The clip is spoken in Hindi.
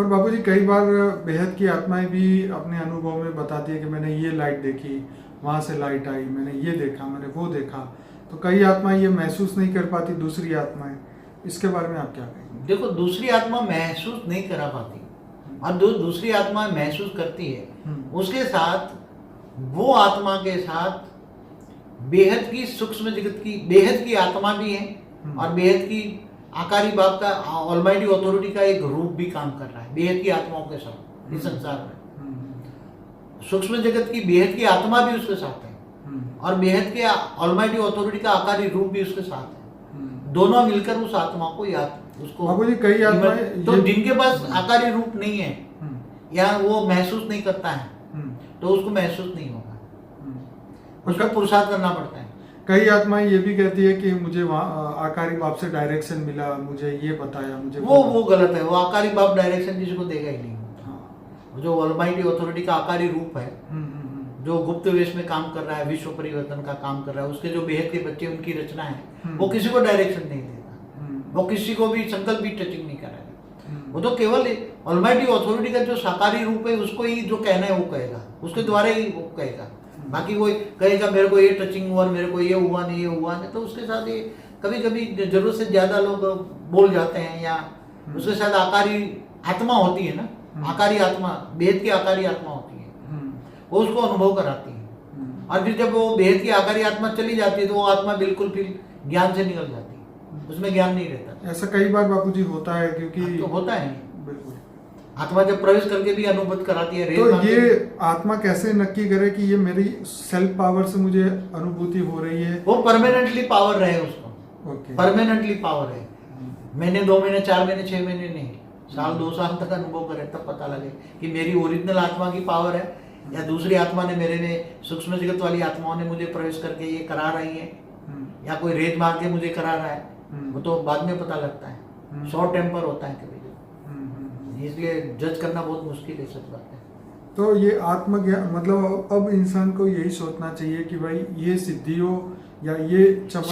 बाबूजी कई बार बेहद की आत्माएं भी अपने अनुभव में बताती है कि मैंने ये लाइट देखी, वहाँ से लाइट आई, मैंने ये देखा, मैंने वो देखा। तो कई आत्माएं ये महसूस नहीं कर पाती, दूसरी आत्माएं, इसके बारे में आप क्या कहेंगे? देखो, दूसरी आत्मा महसूस नहीं करा पाती और दूसरी आत्मा महसूस करती है, उसके साथ वो आत्मा के साथ बेहद की सूक्ष्म जगत की बेहद की आत्मा भी है और बेहद की आकारी बाप का ऑलमाइटी अथॉरिटी का एक रूप भी काम कर रहा है बेहद की आत्माओं के साथ इस संसार में। सूक्ष्म जगत की बेहद की आत्मा भी उसके साथ है और बेहद के ऑलमाइटी अथॉरिटी का आकारी रूप भी उसके साथ है। दोनों मिलकर उस आत्मा को याद उसको कई आत्माएं तो जिनके पास आकारी रूप नहीं है या वो महसूस नहीं करता है तो उसको महसूस नहीं होगा, उसका पुरुषार्थ करना पड़ता है। कई आत्माएं ये भी कहती है कि मुझे वहाँ आकारी बाप से डायरेक्शन मिला, मुझे ये बताया, मुझे वो गलत है। वो आकारी बाप डायरेक्शन किसी को देगा ही नहीं। हाँ। जो ऑलमाइटी अथॉरिटी का आकारी रूप है, जो गुप्त वेश में काम कर रहा है, विश्व परिवर्तन का काम कर रहा है, उसके जो बेहद के बच्चे उनकी रचना है, वो किसी को डायरेक्शन नहीं देगा, वो किसी को भी संकल्प भी टचिंग नहीं कराएगा। वो तो केवल ऑलमाइटी अथॉरिटी का जो साकारी रूप है उसको ही जो कहना है वो कहेगा, उसके द्वारा ही वो कहेगा। बाकी कोई कहेगा मेरे को ये टचिंग हुआ, मेरे को ये हुआ नहीं, ये हुआ नहीं, तो उसके साथ ये कभी कभी जरूरत से ज्यादा लोग बोल जाते हैं या उसके साथ आकारी आत्मा होती है ना, आकारी आत्मा, बेहद की आकारी आत्मा होती है, वो उसको अनुभव कराती है। और फिर जब वो बेहद की आकारी आत्मा चली जाती है तो वो आत्मा बिल्कुल फिर ज्ञान से निकल जाती है, उसमें ज्ञान नहीं रहता। ऐसा कई बार बापूजी होता है, क्योंकि तो होता है बिल्कुल आत्मा जब प्रवेश करके भी अनुभव कराती है। तो ये आत्मा कैसे नक्की करे कि ये मेरी सेल्फ पावर से मुझे अनुभूति हो रही है? वो परमानेंटली पावर रहे उसको, परमानेंटली पावर है। महीने 2 महीने 4 महीने 6 महीने नहीं, साल 2 साल तक अनुभव करे तब पता लगे कि मेरी ओरिजिनल आत्मा की पावर है या दूसरी आत्मा ने मेरे में सूक्ष्म जगत वाली आत्माओं ने मुझे प्रवेश करके ये करा रही है या कोई रेत मार के मुझे करा रहा है। वो तो बाद में पता लगता है, शॉर्ट टेम्पर होता है कभी, इसलिए जज करना बहुत मुश्किल है, सच बात है। तो ये आत्मज्ञान मतलब अब इंसान को यही सोचना चाहिए कि भाई ये सिद्धियों या ये